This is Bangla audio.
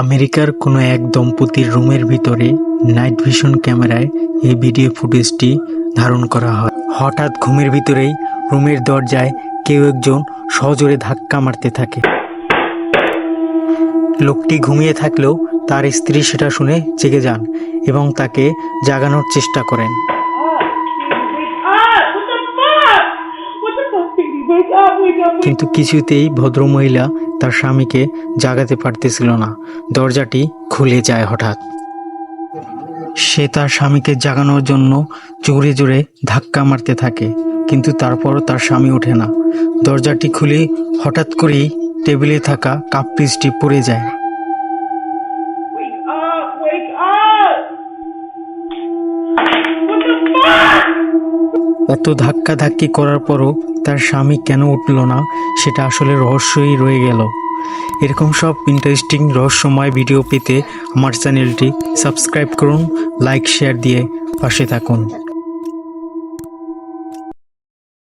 আমেরিকার কোনো এক দম্পতির রুমের ভিতরে নাইট ভিশন ক্যামেরায় এই ভিডিও ফুটেজটি ধারণ করা হয়। হঠাৎ ঘুমের ভিতরেই রুমের দরজায় কেউ একজন সজোরে ধাক্কা মারতে থাকে। লোকটি ঘুমিয়ে থাকলেও তার স্ত্রী সেটা শুনে জেগে যান এবং তাকে জাগানোর চেষ্টা করেন। কিন্তু কিছুতেই ভদ্রমহিলা তার স্বামীকে জাগাতে পারতেছিল না। দরজাটি খুলে যায়। হঠাৎ সে তার স্বামীকে জাগানোর জন্য জোরে জোরে ধাক্কা মারতে থাকে, কিন্তু তারপর তার স্বামী ওঠে না। দরজাটি খুলে হঠাৎ করেই টেবিলে থাকা কাপ পিসটি পড়ে যায়। এত ধাক্কাধাক্কি করার পরও তার স্বামী কেন উঠল না, সেটা আসলে রহস্যই রয়ে গেল। এরকম সব ইন্টারেস্টিং রহস্যময় ভিডিও পেতে আমার চ্যানেলটি সাবস্ক্রাইব করুন, লাইক শেয়ার দিয়ে পাশে থাকুন।